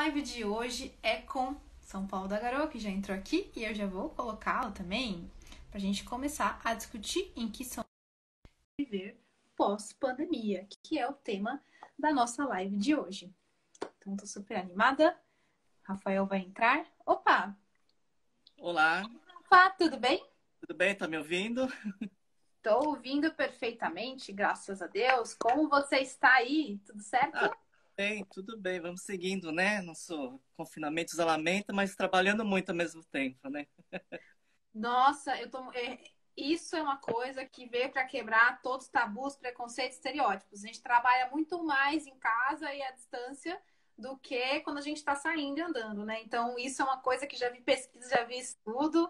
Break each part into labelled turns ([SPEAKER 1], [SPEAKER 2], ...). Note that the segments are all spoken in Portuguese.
[SPEAKER 1] live de hoje é com São Paulo da Garoa, que já entrou aqui, e eu já vou colocá-lo também para a gente começar a discutir em que São Paulo viver pós-pandemia, que é o tema da nossa live de hoje. Então, tô super animada. Rafael vai entrar. Opa!
[SPEAKER 2] Olá,
[SPEAKER 1] Opa, tudo bem?
[SPEAKER 2] tudo bem? Tá me ouvindo?
[SPEAKER 1] Tô ouvindo perfeitamente, graças a Deus. Como você está aí? Tudo certo?
[SPEAKER 2] Ah, bem, tudo bem, vamos seguindo, né? Nosso confinamento, isolamento, mas trabalhando muito ao mesmo tempo, né?
[SPEAKER 1] Nossa, isso é uma coisa que veio para quebrar todos os tabus, preconceitos, estereótipos. A gente trabalha muito mais em casa e à distância do que quando a gente está saindo e andando, né? Então, isso é uma coisa que já vi pesquisa, já vi estudo.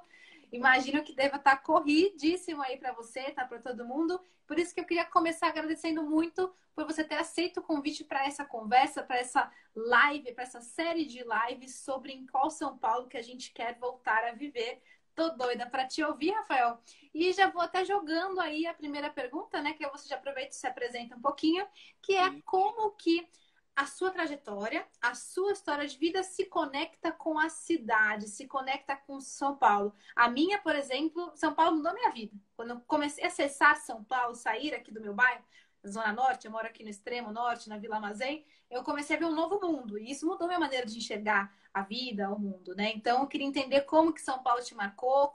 [SPEAKER 1] Imagino que deva estar corridíssimo aí para você, tá para todo mundo. Por isso que eu queria começar agradecendo muito por você ter aceito o convite para essa conversa, para essa live, para essa série de lives sobre em qual São Paulo que a gente quer voltar a viver. Tô doida para te ouvir, Rafael. E já vou até jogando aí a primeira pergunta, né? Que você já aproveita e se apresenta um pouquinho, que é
[SPEAKER 2] Sim.
[SPEAKER 1] como que a sua trajetória, a sua história de vida se conecta com a cidade, se conecta com São Paulo. A minha, por exemplo, São Paulo mudou minha vida. Quando eu comecei a acessar São Paulo, sair aqui do meu bairro, Zona Norte, eu moro aqui no extremo norte, na Vila Mazém, eu comecei a ver um novo mundo. E isso mudou minha maneira de enxergar a vida, o mundo, né? Então, eu queria entender como que São Paulo te marcou,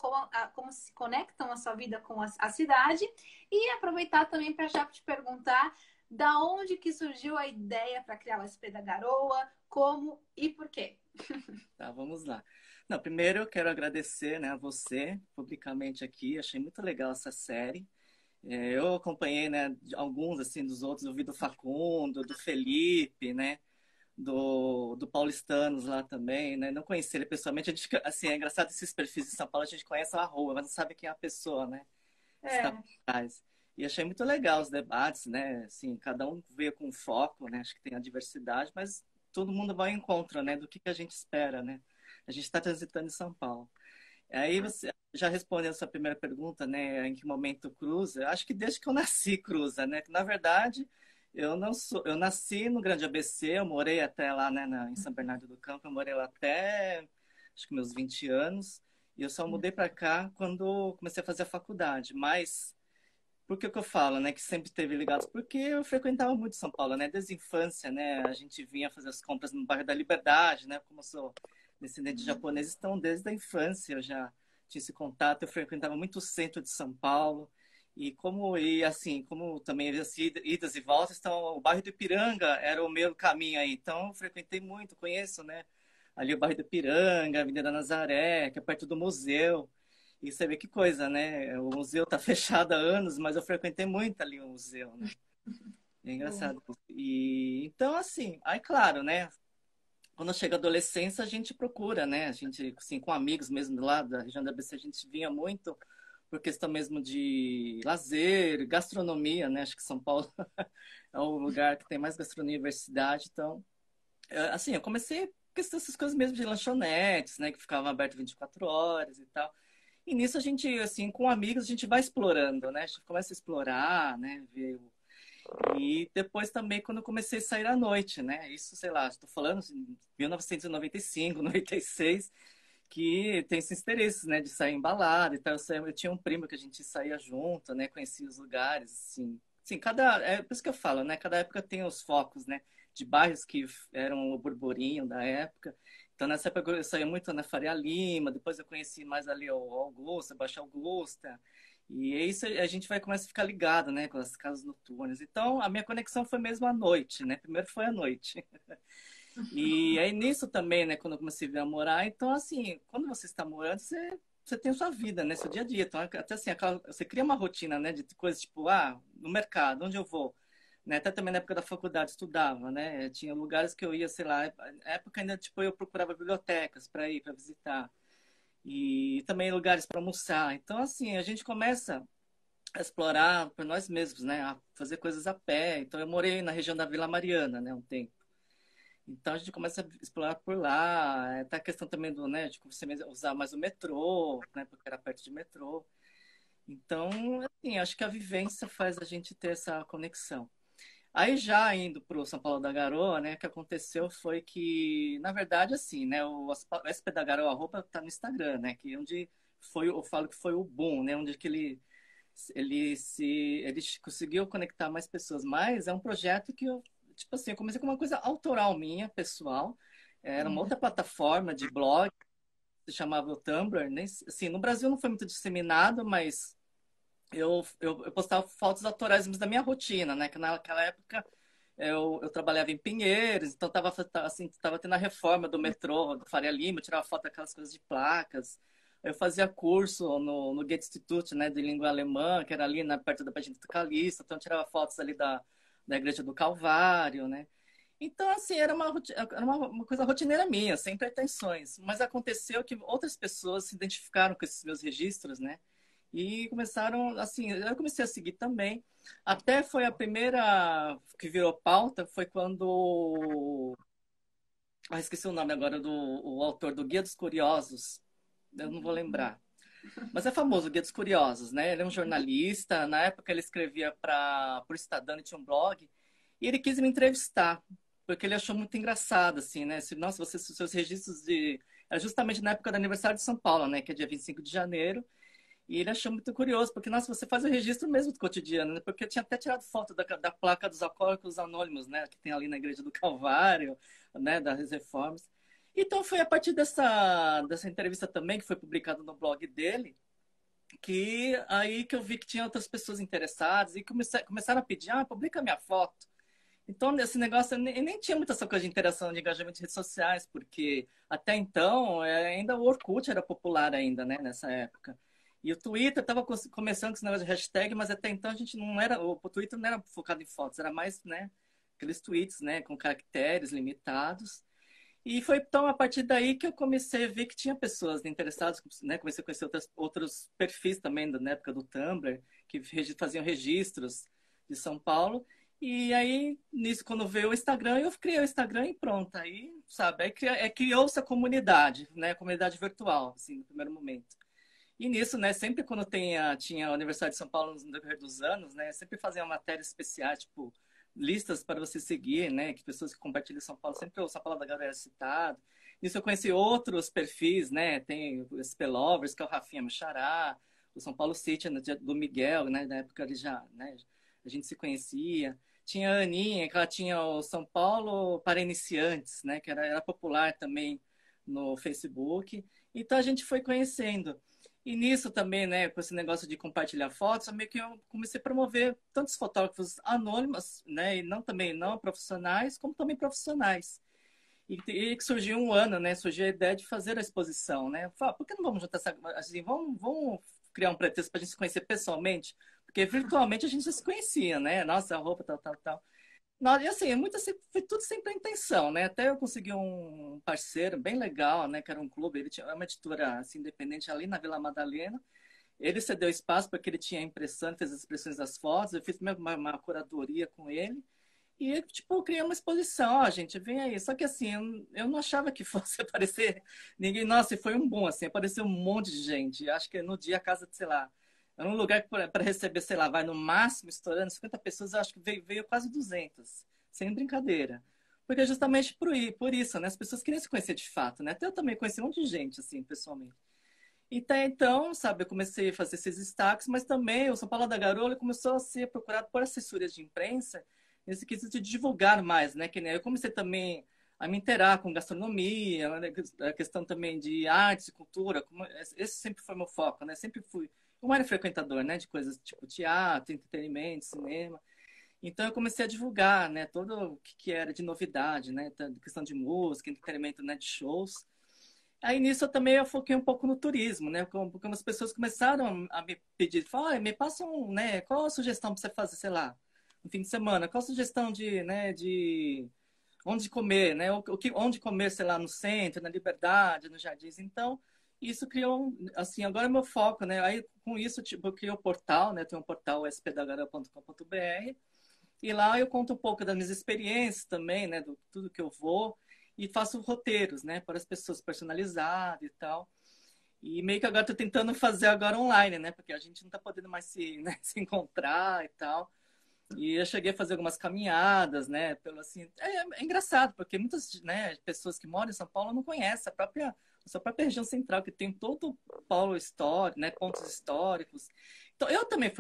[SPEAKER 1] como se conectam a sua vida com a cidade e aproveitar também para já te perguntar da onde que surgiu a ideia para criar o SP da Garoa, como e por quê.
[SPEAKER 2] Tá, vamos lá. Não, primeiro eu quero agradecer, né, a você, publicamente aqui, achei muito legal essa série. Eu acompanhei, né, alguns, assim, dos outros, eu vi do Facundo, do Felipe, né, do Paulistanos lá também, né, não conheci ele pessoalmente, a gente, assim, é engraçado esses perfis de São Paulo, a gente conhece a rua, mas não sabe quem é a pessoa, né? Que está por
[SPEAKER 1] É,
[SPEAKER 2] trás. E achei muito legal os debates, né? Assim, cada um veio com um foco, né? Acho que tem a diversidade, mas todo mundo vai ao encontro, né? Do que a gente espera, né? A gente está transitando em São Paulo. Aí você já respondeu a sua primeira pergunta, né? Em que momento cruza? Acho que desde que eu nasci cruza, né? Que na verdade eu não sou, eu nasci no Grande ABC, eu morei até lá, né? Em São Bernardo do Campo, eu morei lá até acho que meus 20 anos. E eu só mudei para cá quando comecei a fazer a faculdade. Mas por que que eu falo, né, que sempre teve ligados? Porque eu frequentava muito São Paulo, né, desde a infância, né, a gente vinha fazer as compras no bairro da Liberdade, né, como eu sou descendente de japonês, então desde a infância eu já tinha esse contato, eu frequentava muito o centro de São Paulo, e assim, como também as idas e voltas, então o bairro do Ipiranga era o meu caminho aí, então eu frequentei muito, conheço, né, ali o bairro do Ipiranga, a Avenida Nazaré, que é perto do museu, e você vê que coisa, né? O museu tá fechado há anos, mas eu frequentei muito ali o museu, né? É engraçado. E então, assim, aí claro, né? Quando chega a adolescência, a gente procura, né? A gente, assim, com amigos mesmo lá da região da ABC, a gente vinha muito por questão mesmo de lazer, gastronomia, né? Acho que São Paulo é o lugar que tem mais gastronomia e diversidade. Então, assim, eu comecei com essas coisas mesmo de lanchonetes, né? Que ficavam abertas 24 horas e tal. E nisso a gente, assim, com amigos, a gente vai explorando, né? A gente começa a explorar, né? Ver. E depois também quando eu comecei a sair à noite, né? Isso, sei lá, estou falando assim, 1995, 96, que tem esses interesses, né? De sair em balada e tal. Eu tinha um primo que a gente saía junto, né? Conhecia os lugares, assim. Assim, é por isso que eu falo, né? Cada época tem os focos, né? De bairros que eram o burburinho da época. Então, nessa época eu saía muito na Faria Lima, depois eu conheci mais ali o Augusta, Baixa Augusta. E é isso a gente vai começar a ficar ligado, né, com as casas noturnas. Então, a minha conexão foi mesmo à noite, né? Primeiro foi à noite. E aí nisso também, né, quando eu comecei a vir a morar, então assim, quando você está morando, você tem a sua vida, né, seu dia a dia. Então, até assim, você cria uma rotina, né, de coisas tipo, no mercado, onde eu vou? Né, até também na época da faculdade estudava, né? Tinha lugares que eu ia, sei lá, na época ainda tipo eu procurava bibliotecas para ir, para visitar e também lugares para almoçar. Então assim, a gente começa a explorar por nós mesmos, né? A fazer coisas a pé. Então eu morei na região da Vila Mariana, né, um tempo. Então a gente começa a explorar por lá. Tá a questão também do, né, de você usar mais o metrô, né, porque era perto de metrô. Então, assim, acho que a vivência faz a gente ter essa conexão. Aí já indo para o São Paulo da Garoa, né, o que aconteceu foi que, na verdade, assim, né, o SP da Garoa arroba tá no Instagram, né, que é onde foi, eu falo que foi o boom, né, onde que ele conseguiu conectar mais pessoas. Mas é um projeto que eu, tipo assim, eu comecei com uma coisa autoral minha, pessoal. Era uma
[SPEAKER 1] Uhum.
[SPEAKER 2] outra plataforma de blog, se chamava o Tumblr, nem, assim, no Brasil não foi muito disseminado, mas eu postava fotos autorais da minha rotina, né? Que naquela época eu trabalhava em Pinheiros, então tava tendo a reforma do metrô, do Faria Lima, eu tirava foto daquelas coisas de placas. Eu fazia curso no Goethe Institut, né, de língua alemã, que era ali perto da Baixada do Calixto, então eu tirava fotos ali da Igreja do Calvário, né? Então, assim, era uma coisa rotineira minha, sem pretensões. Mas aconteceu que outras pessoas se identificaram com esses meus registros, né? E começaram, assim, eu comecei a seguir também. Até foi a primeira que virou pauta, foi quando. Ah, esqueci o nome agora do o autor do Guia dos Curiosos. Eu não vou lembrar. Mas é famoso, o Guia dos Curiosos, né? Ele é um jornalista. Na época ele escrevia para o Estadão e tinha um blog. E ele quis me entrevistar, porque ele achou muito engraçado, assim, né? Nossa, seus registros de. Era justamente na época do aniversário de São Paulo, né? Que é dia 25 de janeiro. E ele achou muito curioso, porque, nossa, você faz o registro mesmo do cotidiano, né? Porque eu tinha até tirado foto da placa dos Alcoólicos Anônimos, né? Que tem ali na Igreja do Calvário, né? Das Reformas. Então, foi a partir dessa entrevista também, que foi publicada no blog dele, que aí que eu vi que tinha outras pessoas interessadas e começaram a pedir, publica minha foto. Então, nesse negócio, eu nem tinha muita essa coisa de interação, de engajamento de redes sociais, porque até então, ainda o Orkut era popular ainda, né, nessa época. E o Twitter estava começando com esse negócio de hashtag, mas até então a gente não era, o Twitter não era focado em fotos, era mais, né, aqueles tweets, né, com caracteres limitados. E foi então a partir daí que eu comecei a ver que tinha pessoas interessadas, né, comecei a conhecer outros perfis também na época do Tumblr, que faziam registros de São Paulo. E aí, nisso, quando veio o Instagram, eu criei o Instagram e pronto. Aí, sabe, criou-se a comunidade, né? A comunidade virtual, assim, no primeiro momento. E nisso, né, sempre quando tinha o aniversário de São Paulo no decorrer dos anos, né, sempre fazia matérias especiais, tipo, listas para você seguir, né, que pessoas que compartilham São Paulo, sempre o São Paulo da Galera é citado. Nisso eu conheci outros perfis, né, tem o SP Lovers, que é o Rafinha Mexará, o São Paulo City, né, do Miguel, né, na época ele já, né, a gente se conhecia. Tinha a Aninha, que ela tinha o São Paulo para iniciantes, né, que era popular também no Facebook. Então a gente foi conhecendo. E nisso também, né, com esse negócio de compartilhar fotos, meio que eu comecei a promover tantos fotógrafos anônimos, né, e não também não profissionais, como também profissionais. E que surgiu um ano, né, surgiu a ideia de fazer a exposição, né? Falei, por que não vamos juntar assim, vamos criar um pretexto para a gente se conhecer pessoalmente? Porque virtualmente a gente já se conhecia, né? Nossa, a roupa, tal, tal, tal. Não, e assim, foi tudo sempre a intenção, né? Até eu consegui um parceiro bem legal, né? Que era um clube, ele tinha uma editora assim, independente ali na Vila Madalena. Ele cedeu espaço porque ele tinha a impressão, fez as impressões das fotos. Eu fiz uma curadoria com ele. E, tipo, eu criei uma exposição. Ó, gente, vem aí. Só que, assim, eu não achava que fosse aparecer ninguém. Nossa, e foi um boom, assim. Apareceu um monte de gente. Eu acho que no dia a casa, sei lá, era um lugar para receber, sei lá, vai no máximo estourando 50 pessoas. Eu acho que veio quase 200. Sem brincadeira. Porque justamente por isso, né? As pessoas queriam se conhecer de fato, né? Até eu também conheci um monte de gente, assim, pessoalmente. Então, sabe, eu comecei a fazer esses destaques, mas também o São Paulo da Garoa começou a ser procurado por assessorias de imprensa nesse quesito de divulgar mais, né? Que nem eu comecei também a me interar com gastronomia, né? A questão também de artes e cultura, esse sempre foi meu foco, né? Sempre fui um era frequentador, né? De coisas tipo teatro, entretenimento, cinema. Então eu comecei a divulgar, né? Todo o que era de novidade, né? Questão de música, entretenimento, né? De shows. Aí nisso eu foquei um pouco no turismo, né? Porque umas pessoas começaram a me pedir, falaram, me passa né? Qual a sugestão para você fazer, sei lá, no fim de semana? Qual a sugestão de onde comer, né? Onde comer, sei lá, no centro, na Liberdade, nos Jardins. Então, isso criou, assim, agora é meu foco, né? Aí com isso, tipo, eu criei o portal, né? Tem um portal spdagara.com.br e lá eu conto um pouco das minhas experiências também, né? Do tudo que eu vou e faço roteiros, né? Para as pessoas personalizados e tal. E meio que agora estou tentando fazer agora online, né? Porque a gente não está podendo mais se, né, se encontrar e tal. E eu cheguei a fazer algumas caminhadas, né? Pelo assim, é engraçado, porque muitas, né, pessoas que moram em São Paulo não conhecem a sua própria região central, que tem todo o polo histórico, né, pontos históricos. Então, eu também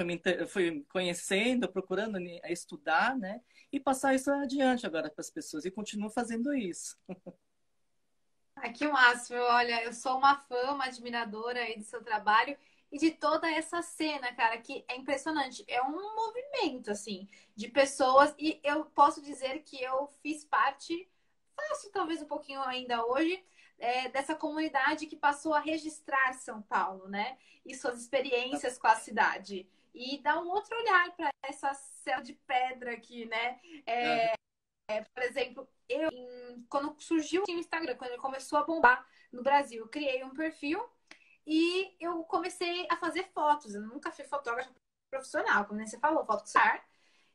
[SPEAKER 2] fui conhecendo, procurando estudar, né, e passar isso adiante agora para as pessoas, e continuo fazendo isso.
[SPEAKER 1] Ai, que máximo. Olha, eu sou uma fã, uma admiradora aí do seu trabalho e de toda essa cena, cara, que é impressionante. É um movimento, assim, de pessoas. E eu posso dizer que eu fiz parte, faço talvez um pouquinho ainda hoje, dessa comunidade que passou a registrar São Paulo, né? E suas experiências com a cidade. E dar um outro olhar para essa céu de pedra aqui, né?
[SPEAKER 2] Aham.
[SPEAKER 1] Por exemplo, quando surgiu o Instagram, quando ele começou a bombar no Brasil, eu criei um perfil e eu comecei a fazer fotos. Eu nunca fui fotógrafa profissional, como você falou, foto com celular.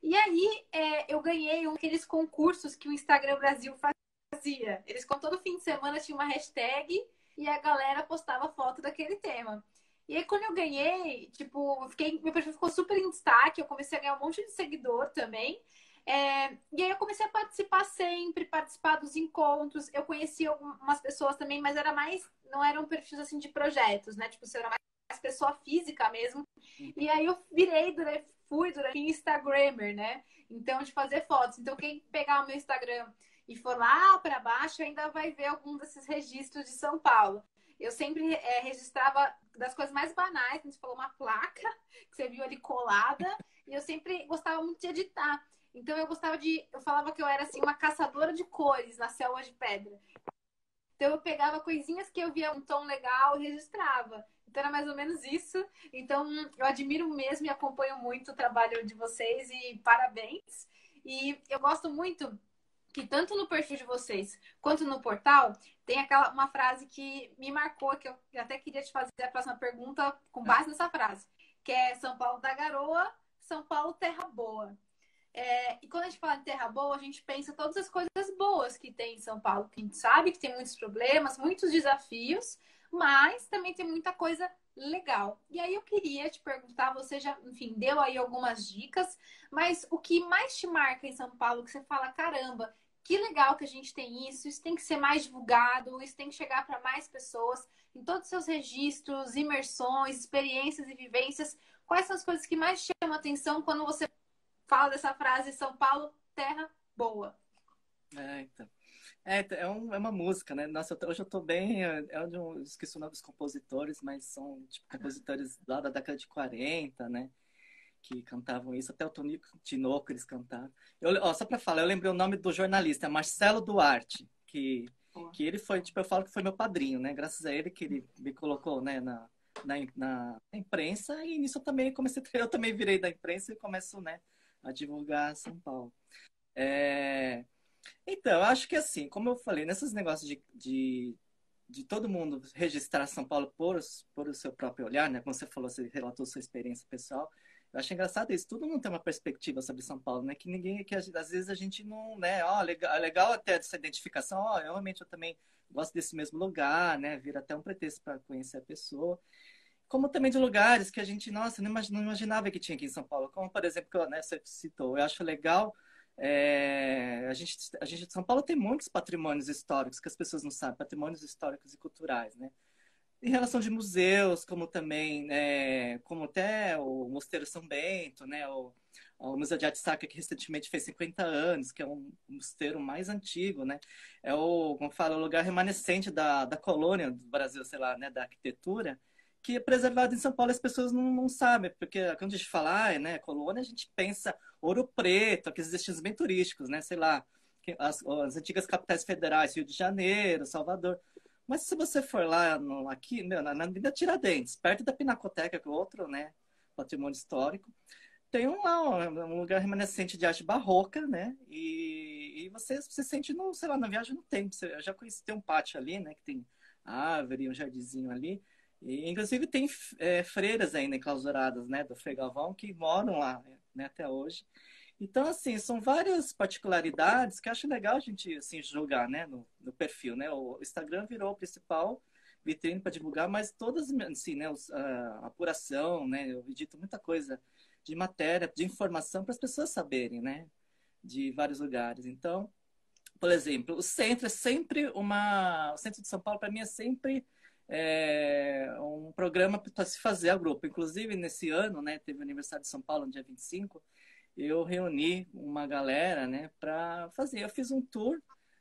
[SPEAKER 1] E aí eu ganhei um daqueles concursos que o Instagram Brasil fazia. Eles, com todo fim de semana, tinha uma hashtag e a galera postava foto daquele tema. E aí, quando eu ganhei, tipo, meu perfil ficou super em destaque, eu comecei a ganhar um monte de seguidor também. E aí eu comecei a participar sempre, participar dos encontros. Eu conheci algumas pessoas também, mas não eram perfis assim de projetos, né? Tipo, você era mais pessoa física mesmo. E aí eu fui durante Instagrammer, né? Então, de fazer fotos. Então, quem pegar o meu Instagram e for lá para baixo, ainda vai ver algum desses registros de São Paulo. Eu sempre registrava das coisas mais banais, como você falou, uma placa que você viu ali colada, e eu sempre gostava muito de editar. Então eu falava que eu era assim uma caçadora de cores na selva de pedra. Então eu pegava coisinhas que eu via um tom legal e registrava. Então era mais ou menos isso. Então eu admiro mesmo e acompanho muito o trabalho de vocês e parabéns. E eu gosto muito que tanto no perfil de vocês quanto no portal tem uma frase que me marcou, que eu até queria te fazer a próxima pergunta com base nessa frase, que é São Paulo da Garoa, São Paulo Terra Boa. E quando a gente fala de terra boa, a gente pensa todas as coisas boas que tem em São Paulo, que a gente sabe que tem muitos problemas, muitos desafios, mas também tem muita coisa legal. E aí eu queria te perguntar, você já, enfim, deu aí algumas dicas, mas o que mais te marca em São Paulo, que você fala, caramba, que legal que a gente tem isso tem que ser mais divulgado, isso tem que chegar para mais pessoas, em todos os seus registros, imersões, experiências e vivências, quais são as coisas que mais chamam a atenção quando você fala dessa frase São Paulo, terra boa?
[SPEAKER 2] Então. É uma música, né? Nossa, hoje eu tô bem. Esqueci o nome dos compositores, mas são tipo, compositores lá da década de 40, né? Que cantavam isso. Até o Tonico Tinoco eles cantaram. Só pra falar, eu lembrei o nome do jornalista, Marcelo Duarte, que ele foi, tipo, eu falo que foi meu padrinho, né? Graças a ele que ele me colocou, né, na imprensa, e nisso eu também virei da imprensa e começo, né, a divulgar São Paulo. É, então, eu acho que assim, como eu falei, nesses negócios de todo mundo registrar São Paulo por o seu próprio olhar, né? Como você falou, você relatou sua experiência pessoal. Eu acho engraçado isso. Todo mundo tem uma perspectiva sobre São Paulo, né? Que ninguém, que às vezes a gente não, né? Ó, legal, é legal até essa identificação. Ó, realmente eu também gosto desse mesmo lugar, né? Vira até um pretexto para conhecer a pessoa. Como também de lugares que a gente, nossa, não imaginava que tinha aqui em São Paulo. Como, por exemplo, que né, você citou. Eu acho legal São Paulo tem muitos patrimônios históricos que as pessoas não sabem, patrimônios históricos e culturais, né? Em relação de museus, como também, como até o Mosteiro São Bento, né? O Museu de Arte Sacra, que recentemente fez 50 anos, que é um mosteiro mais antigo, né? Como fala, o lugar remanescente da colônia do Brasil, sei lá, né? Da arquitetura, que é preservado em São Paulo, as pessoas não sabem, porque quando a gente fala, né, colônia, a gente pensa Ouro Preto, aqueles destinos bem turísticos, né? Sei lá, as antigas capitais federais, Rio de Janeiro, Salvador. Mas se você for lá aqui, na Avenida Tiradentes, perto da Pinacoteca, que é outro, né, patrimônio histórico, tem um lugar remanescente de arte barroca, né? E você se sente, no, sei lá, na viagem no tempo. Eu já conheci, tem um pátio ali, né? Que tem árvore, um jardinzinho ali. E, inclusive, tem freiras ainda enclausuradas, né? Do Frei Galvão, que moram lá, né, até hoje. Então, assim, são várias particularidades que eu acho legal a gente, assim, julgar, né? No perfil, né? O Instagram virou o principal vitrine para divulgar, mas todas, assim, né? A apuração, né? Eu edito muita coisa de matéria, de informação para as pessoas saberem, né? De vários lugares. Então, por exemplo, o centro é sempre o centro de São Paulo para mim é sempre um programa para se fazer a grupo. Inclusive, nesse ano, né, teve o aniversário de São Paulo, no dia 25, eu reuni uma galera, né, para fazer. Eu fiz um tour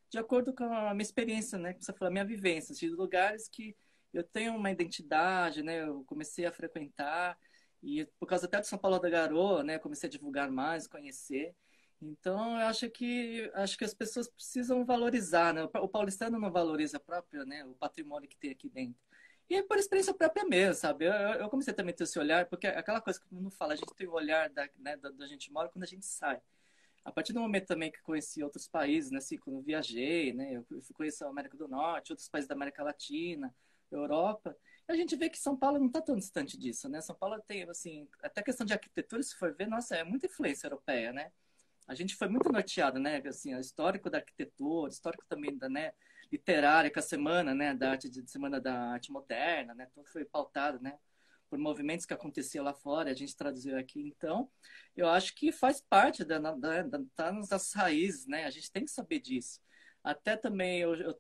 [SPEAKER 2] de acordo com a minha experiência, né, como você falou, a minha vivência, de lugares que eu tenho uma identidade, né, eu comecei a frequentar, e por causa até de São Paulo da Garoa, né, comecei a divulgar mais, conhecer. Então, eu acho que as pessoas precisam valorizar, né? O paulistano não valoriza próprio, né, o patrimônio que tem aqui dentro. E é por experiência própria mesmo, sabe? Eu comecei também a ter esse olhar, porque é aquela coisa que todo mundo fala, a gente tem o olhar da gente mora quando a gente sai. A partir do momento também que conheci outros países, né, assim, quando eu viajei, né, eu fui conhecer a América do Norte, outros países da América Latina, Europa, a gente vê que São Paulo não está tão distante disso, né? São Paulo tem, assim, até questão de arquitetura, se for ver, nossa, é muita influência europeia, né? A gente foi muito norteado, né? Assim, o histórico da arquitetura, histórico também da, né, literária, com a semana, né, da arte de semana da arte moderna, né? Tudo foi pautado, né, por movimentos que aconteciam lá fora, a gente traduziu aqui. Então, eu acho que faz parte tá nas nossas raízes, né? A gente tem que saber disso. Até também eu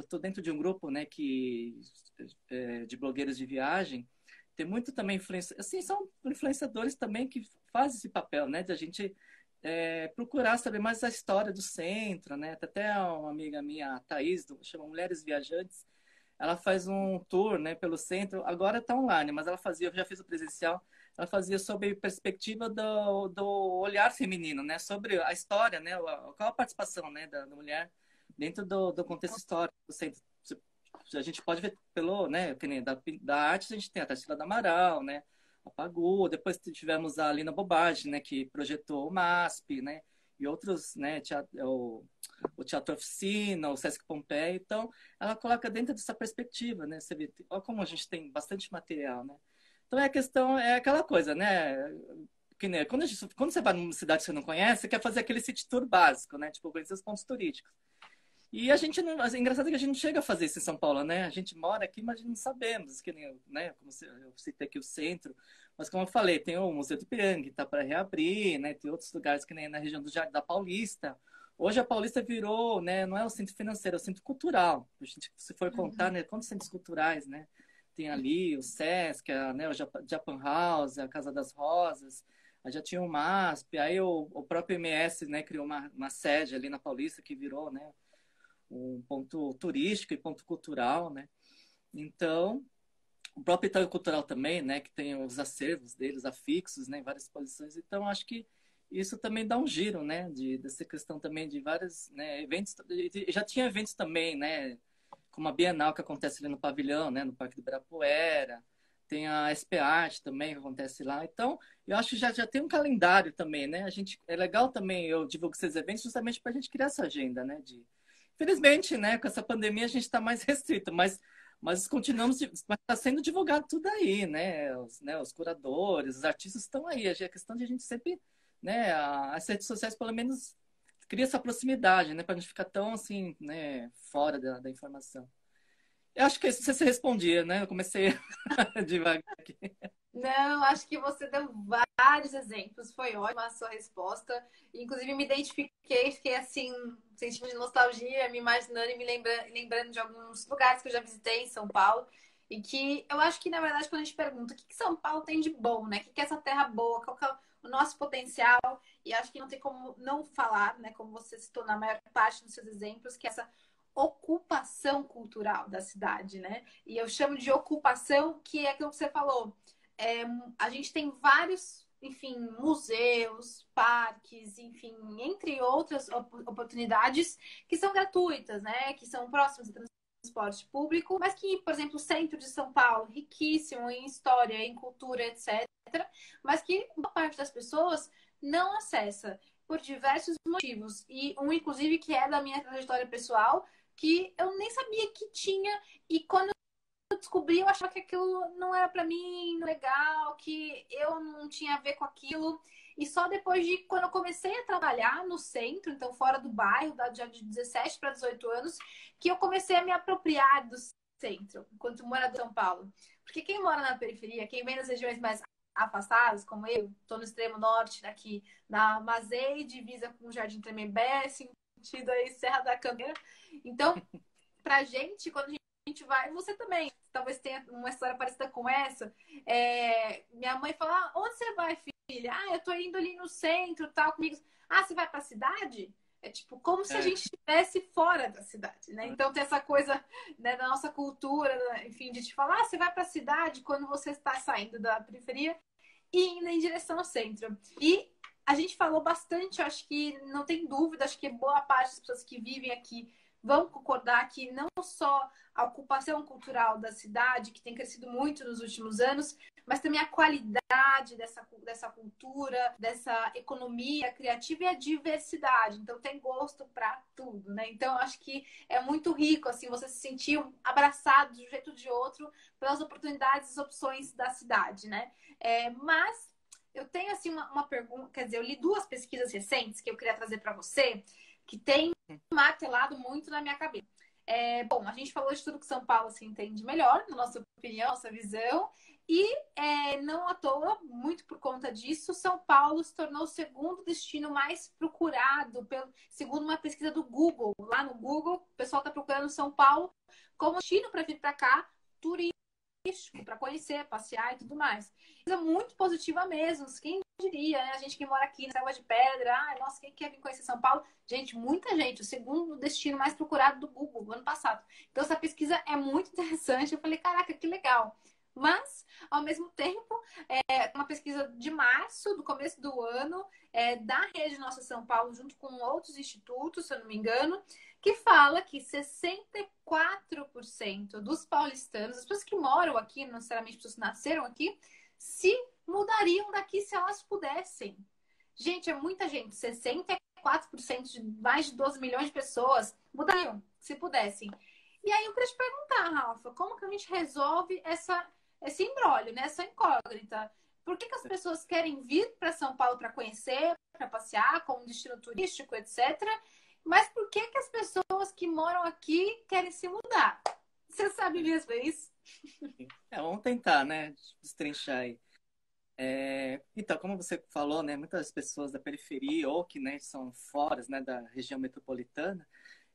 [SPEAKER 2] tô dentro de um grupo, né, que de blogueiros de viagem. Tem muito também influência, assim, são influenciadores também que fazem esse papel, né, de a gente procurar saber mais a história do centro, né? Até uma amiga minha, a Thaís, chama Mulheres Viajantes, ela faz um tour, né, pelo centro. Agora está online, mas ela fazia, eu já fiz o presencial, ela fazia sobre perspectiva do olhar feminino, né? Sobre a história, né? Qual a participação, né, da mulher dentro do contexto histórico do centro. A gente pode ver pelo, né, que nem da arte, a gente tem a Tarsila do Amaral, né? A Pagu, depois tivemos a Lina Bobage, né, que projetou o MASP, né? E outros, né, o Teatro Oficina, o Sesc Pompeia. Então, ela coloca dentro dessa perspectiva, né? Você vê, olha como a gente tem bastante material, né? Então, a questão é aquela coisa, né? Que, né, quando você vai numa cidade que você não conhece, você quer fazer aquele city tour básico, né? Tipo, conhecer os pontos turísticos. E a gente não, assim, engraçado que a gente não chega a fazer isso em São Paulo, né? A gente mora aqui, mas não sabemos, que nem, né? Como eu citei aqui o centro, mas como eu falei, tem o Museu do Ipiranga, que está para reabrir, né? Tem outros lugares que nem na região do Jardim da Paulista. Hoje a Paulista virou, né? Não é o centro financeiro, é o centro cultural. A gente, se for contar, né? Quantos centros culturais, né? Tem ali o Sesc, né? O Japan House, a Casa das Rosas. Aí já tinha o MASP, aí o próprio MS, né? Criou uma sede ali na Paulista que virou, né? Um ponto turístico e ponto cultural, né? Então, o próprio Itaú Cultural também, né? Que tem os acervos deles afixos, né? Em várias exposições. Então, acho que isso também dá um giro, né? Dessa questão também de vários, né, eventos. Já tinha eventos também, né? Como a Bienal que acontece ali no pavilhão, né? No Parque do Ibirapuera. Tem a SP Art também que acontece lá. Então, eu acho que já tem um calendário também, né? É legal também eu divulgo esses eventos justamente para a gente criar essa agenda, né? Felizmente, né, com essa pandemia a gente está mais restrito, mas continuamos, mas está sendo divulgado tudo aí, né, os curadores, os artistas estão aí, é questão de a gente sempre, né, as redes sociais pelo menos cria essa proximidade, né, para não ficar tão assim, né, fora da informação. Eu acho que isso você respondia, né, eu comecei devagar aqui.
[SPEAKER 1] Não, acho que você deu vários exemplos. Foi ótima a sua resposta. Inclusive, me identifiquei, fiquei assim, sentindo de nostalgia, me imaginando e lembrando de alguns lugares que eu já visitei em São Paulo. E que eu acho que, na verdade, quando a gente pergunta o que São Paulo tem de bom, né? O que é essa terra boa? Qual que é o nosso potencial? E acho que não tem como não falar, né? Como você citou na maior parte dos seus exemplos, que é essa ocupação cultural da cidade, né? E eu chamo de ocupação, que é aquilo que você falou. A gente tem vários, enfim, museus, parques, enfim, entre outras oportunidades que são gratuitas, né? Que são próximas do transporte público, mas que, por exemplo, o centro de São Paulo, riquíssimo em história, em cultura, etc., mas que uma parte das pessoas não acessa por diversos motivos. E um, inclusive, que é da minha trajetória pessoal, que eu nem sabia que tinha, e quando eu descobri, eu achava que aquilo não era para mim legal, que eu não tinha a ver com aquilo. E só depois de quando eu comecei a trabalhar no centro, então fora do bairro, já de 17 para 18 anos, que eu comecei a me apropriar do centro, enquanto morador de São Paulo. Porque quem mora na periferia, quem vem nas regiões mais afastadas, como eu, estou no extremo norte daqui, na Mazei, divisa com o Jardim Tremembé, sentido aí Serra da Candeira. Então, pra gente, quando a gente vai, você também, talvez tenha uma história parecida com essa. Minha mãe fala, ah, onde você vai, filha? Ah, eu tô indo ali no centro, tal, comigo. Ah, você vai pra cidade? É tipo, como se a
[SPEAKER 2] É.
[SPEAKER 1] gente estivesse fora da cidade, né? Então tem essa coisa, né, da nossa cultura, enfim, de te falar, ah, você vai pra cidade quando você está saindo da periferia e indo em direção ao centro. E a gente falou bastante, eu acho que não tem dúvida, acho que boa parte das pessoas que vivem aqui vão concordar que não só a ocupação cultural da cidade, que tem crescido muito nos últimos anos, mas também a qualidade dessa cultura, dessa economia criativa e a diversidade. Então, tem gosto para tudo, né? Então, acho que é muito rico, assim, você se sentir abraçado de um jeito ou de outro pelas oportunidades e opções da cidade, né? Mas eu tenho, assim, uma pergunta, quer dizer, eu li duas pesquisas recentes que eu queria trazer para você, que tem martelado muito na minha cabeça. Bom, a gente falou de tudo que São Paulo se entende melhor, na nossa opinião, nossa visão, e não à toa, muito por conta disso, São Paulo se tornou o segundo destino mais procurado, segundo uma pesquisa do Google. Lá no Google, o pessoal está procurando São Paulo como destino para vir para cá, turismo para conhecer, passear e tudo mais. Coisa muito positiva mesmo. Quem diria, né? A gente que mora aqui na Água de Pedra, nossa, quem quer vir conhecer São Paulo? Gente, muita gente. O segundo destino mais procurado do Google no ano passado. Então, essa pesquisa é muito interessante. Eu falei, caraca, que legal. Mas, ao mesmo tempo, uma pesquisa de março, do começo do ano, da Rede Nossa São Paulo, junto com outros institutos, se eu não me engano, que fala que 64% dos paulistanos, as pessoas que moram aqui, não necessariamente pessoas que nasceram aqui, se mudariam daqui se elas pudessem. Gente, é muita gente. 64% de mais de 12 milhões de pessoas mudariam se pudessem. E aí eu queria te perguntar, Rafa, como que a gente resolve esse imbróglio, né? Essa incógnita? Por que as pessoas querem vir para São Paulo para conhecer, para passear, como destino turístico, etc., mas por que as pessoas que moram aqui querem se mudar? Você sabe mesmo isso?
[SPEAKER 2] Vamos tentar, né? Destrinchar aí. Então, como você falou, né? Muitas pessoas da periferia ou que, né, são fora, né, da região metropolitana,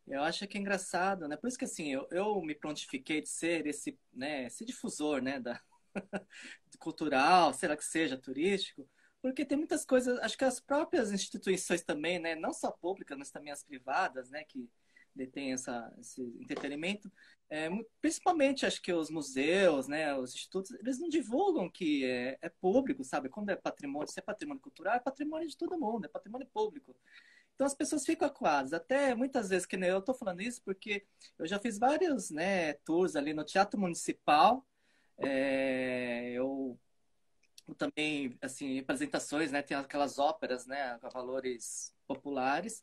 [SPEAKER 2] eu acho que é engraçado, né? Por isso que, assim, eu me prontifiquei de ser esse, né, esse difusor, né, cultural, será que seja turístico, porque tem muitas coisas, acho que as próprias instituições também, né, não só públicas, mas também as privadas, né, que detêm esse entretenimento, principalmente acho que os museus, né, os institutos, eles não divulgam que é público, sabe? Quando é patrimônio, se é patrimônio cultural, é patrimônio de todo mundo, é patrimônio público. Então as pessoas ficam acuadas, até muitas vezes, que nem eu estou falando isso, porque eu já fiz vários, né, tours ali no Teatro Municipal, eu também, assim, apresentações, né? Tem aquelas óperas, né? Com valores populares.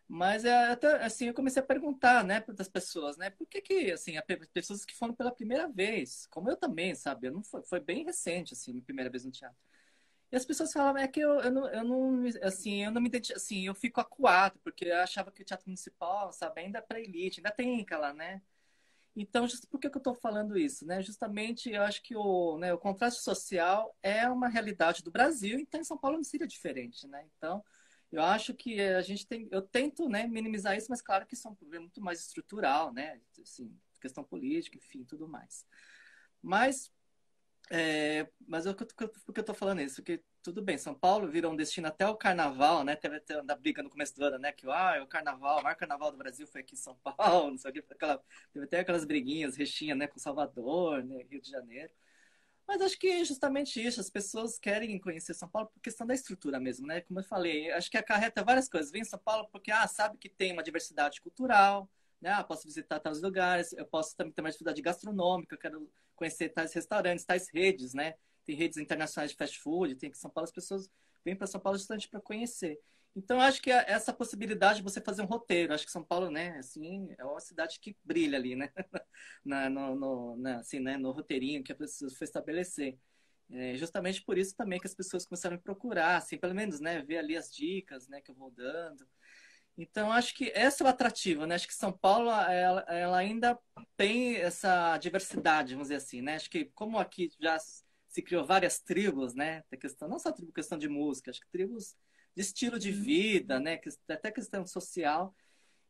[SPEAKER 2] Mas até, assim, eu comecei a perguntar, né, para as pessoas, né? Por que que, assim, pessoas que foram pela primeira vez, como eu também, sabe? Eu não foi bem recente, assim, minha primeira vez no teatro. E as pessoas falavam, é que assim, eu não me identifico, assim, eu fico acuado, porque eu achava que o teatro municipal, sabe, ainda é para elite, ainda tem aquela, né? Então, por que que eu estou falando isso, né? Justamente, eu acho que o contraste social é uma realidade do Brasil, então em São Paulo não seria diferente, né? Então, eu acho que eu tento, né, minimizar isso, mas claro que isso é um problema muito mais estrutural, né? Assim, questão política, enfim, tudo mais. Mas por que eu tô falando isso? Porque tudo bem, São Paulo virou um destino até o carnaval, né? Teve até da briga no começo do ano, né? Que o carnaval, o maior carnaval do Brasil foi aqui em São Paulo, não sei o que, teve até aquelas briguinhas, rixinha, né, com Salvador, né, Rio de Janeiro. Mas acho que é justamente isso, as pessoas querem conhecer São Paulo por questão da estrutura mesmo, né? Como eu falei, acho que acarreta várias coisas. Vem em São Paulo porque, sabe que tem uma diversidade cultural, né? Posso visitar tais lugares, eu posso também ter uma diversidade gastronômica, eu quero conhecer tais restaurantes, tais redes, né? Tem redes internacionais de fast food, tem que São Paulo, as pessoas vêm para São Paulo justamente para conhecer. Então, acho que essa possibilidade de você fazer um roteiro, acho que São Paulo, né, assim, é uma cidade que brilha ali, né, assim, né, no roteirinho que a pessoa foi estabelecer. Justamente por isso também que as pessoas começaram a me procurar, assim, pelo menos, né, ver ali as dicas, né, que eu vou dando. Então, acho que essa é o atrativo, né? Acho que São Paulo, ela ainda tem essa diversidade, vamos dizer assim, né? Acho que como aqui já se se criou várias tribos, né? Tem questão, não só tribo, questão de música, acho que tribos de estilo de vida, né? Até questão social.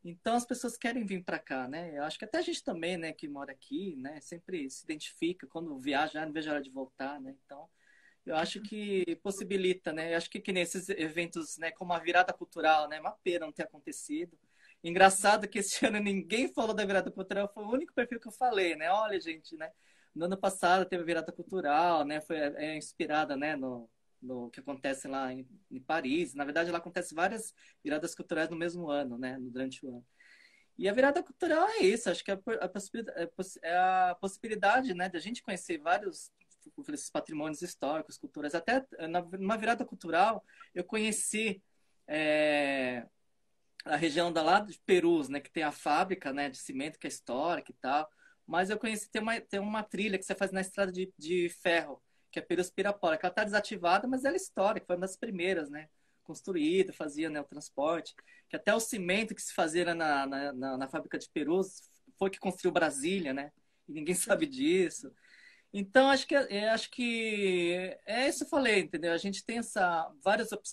[SPEAKER 2] Então as pessoas querem vir para cá, né? Eu acho que até a gente também, né, que mora aqui, né, sempre se identifica quando viaja, não vejo a hora de voltar, né? Então eu acho que possibilita, né? Eu acho que nesses eventos, né, como a virada cultural, né, uma pena não ter acontecido. Engraçado que esse ano ninguém falou da virada cultural, foi o único perfil que eu falei, né? Olha, gente, né? No ano passado teve a virada cultural, né? Foi inspirada, né, no que acontece lá em Paris. Na verdade, lá acontece várias viradas culturais no mesmo ano, né? Durante o ano. E a virada cultural é isso. Acho que é a possibilidade, né, de a gente conhecer vários esses patrimônios históricos, culturais. Até numa virada cultural, eu conheci a região da lá de Perus, né, que tem a fábrica, né, de cimento que é histórica e tal. Mas eu conheci tem uma trilha que você faz na estrada de ferro, que é Perus-Pirapora, que ela está desativada, mas ela é histórica, foi uma das primeiras, né, construída, fazia, né, o transporte, que até o cimento que se fazia na fábrica de Perus foi que construiu Brasília, né, e ninguém sabe disso. Então, acho que é isso que eu falei, entendeu? A gente tem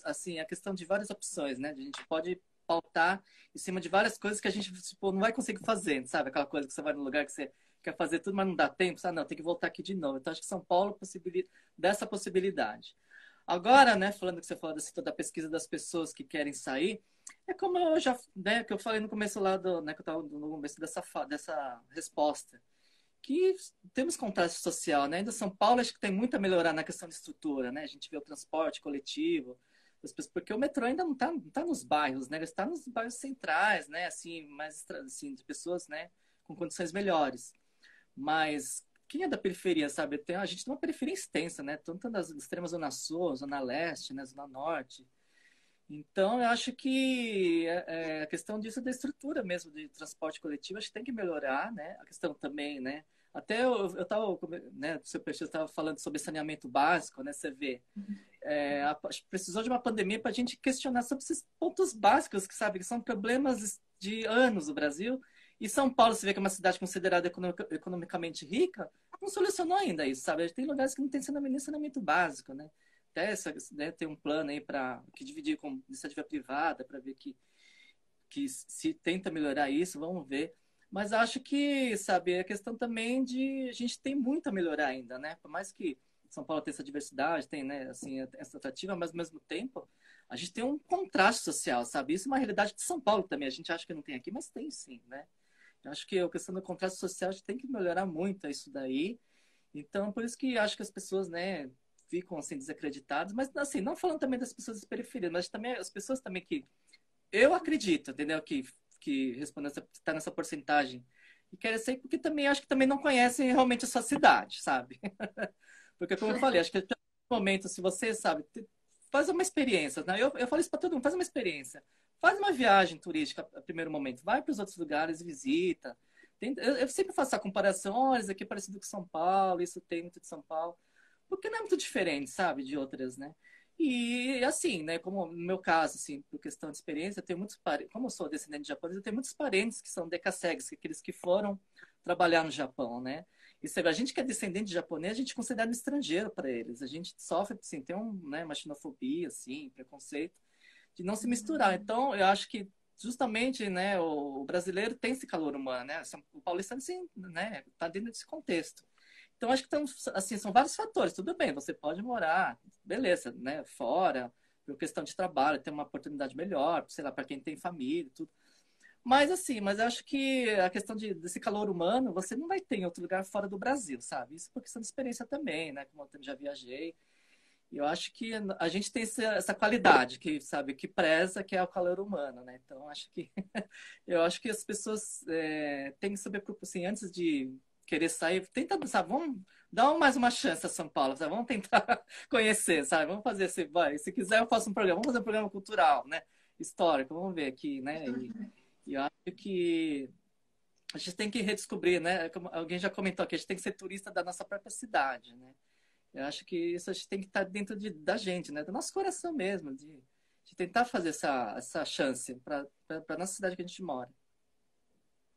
[SPEAKER 2] assim, a questão de várias opções, né? A gente pode pautar em cima de várias coisas que a gente, tipo, não vai conseguir fazer, sabe? Aquela coisa que você vai num lugar que você quer fazer tudo, mas não dá tempo, sabe? Não, tem que voltar aqui de novo. Então, acho que São Paulo possibilita dessa possibilidade. Agora, né, falando que você falou da pesquisa das pessoas que querem sair, é como eu já, né, que eu falei no começo lá né, que eu estava no começo dessa resposta que temos contraste social, né? Ainda São Paulo acho que tem muito a melhorar na questão de estrutura, né? A gente vê o transporte coletivo, porque o metrô ainda não tá nos bairros, né? Ele está nos bairros centrais, né? Assim, mais assim, de pessoas, né? Com condições melhores. Mas quem é da periferia, sabe? A gente tem uma periferia extensa, né? Tanto das extremas zona sul, zona leste, né? Zona norte. Então, eu acho que a questão disso é da estrutura mesmo de transporte coletivo, acho que tem que melhorar, né? A questão também, né? Até eu estava, né, o seu perfil estava falando sobre saneamento básico, né? Você vê, precisou de uma pandemia para a gente questionar sobre esses pontos básicos que, sabe, que são problemas de anos no Brasil. E São Paulo, você vê que é uma cidade considerada economicamente rica, não solucionou ainda isso, sabe? Tem lugares que não tem saneamento básico, né? Até né, tem um plano aí para que dividir com iniciativa privada para ver que se tenta melhorar isso, vamos ver. Mas acho que, sabe, é questão também de a gente tem muito a melhorar ainda, né? Por mais que São Paulo tenha essa diversidade, tem, né, assim, essa atrativa, mas ao mesmo tempo a gente tem um contraste social, sabe? Isso é uma realidade de São Paulo também. A gente acha que não tem aqui, mas tem sim, né? Eu acho que a questão do contraste social a gente tem que melhorar muito isso daí. Então, por isso que acho que as pessoas, né, ficam assim desacreditadas, mas assim, não falando também das pessoas das periferias, mas também as pessoas também que eu acredito, entendeu? Que respondem está nessa porcentagem e querem ser porque também acho que também não conhecem realmente a sua cidade, sabe? Porque como eu falei, acho que até o momento, se você sabe, faz uma experiência, né? Eu falo isso para todo mundo, faz uma experiência. Faz uma viagem turística a primeiro momento, vai para os outros lugares, visita. Eu sempre faço essa comparação, olha, isso aqui é parecido com São Paulo, isso tem muito de São Paulo porque não é muito diferente, sabe, de outras, né? E assim, né, como no meu caso, assim, por questão de experiência, eu tenho muitos parentes, como eu sou descendente de japonês, eu tenho muitos parentes que são decassegues, aqueles que foram trabalhar no Japão, né? E se a gente que é descendente de japonês, a gente é considerado estrangeiro para eles. A gente sofre, assim, tem né, uma xenofobia, assim, preconceito de não se misturar. Então, eu acho que justamente, né, o brasileiro tem esse calor humano, né? O paulistano, assim, né, tá dentro desse contexto. Então, acho que assim, são vários fatores. Tudo bem, você pode morar, beleza, né, fora, por questão de trabalho, ter uma oportunidade melhor, sei lá, para quem tem família, tudo. Mas, assim, mas eu acho que a questão desse calor humano, você não vai ter em outro lugar fora do Brasil, sabe? Isso por questão de experiência também, né? Como eu já viajei. E eu acho que a gente tem essa qualidade que, sabe, que preza, que é o calor humano, né? Então, acho que eu acho que as pessoas têm que saber, assim, antes de querer sair, tenta, sabe, vamos dar mais uma chance a São Paulo, sabe? Vamos tentar conhecer, sabe? Vamos fazer esse, se quiser eu faço um programa, vamos fazer um programa cultural, né? Histórico, vamos ver aqui, né? E eu acho que a gente tem que redescobrir, né? Como alguém já comentou aqui, a gente tem que ser turista da nossa própria cidade, né? Eu acho que isso a gente tem que estar dentro da gente, né? Do nosso coração mesmo, de tentar fazer essa chance para a nossa cidade que a gente mora.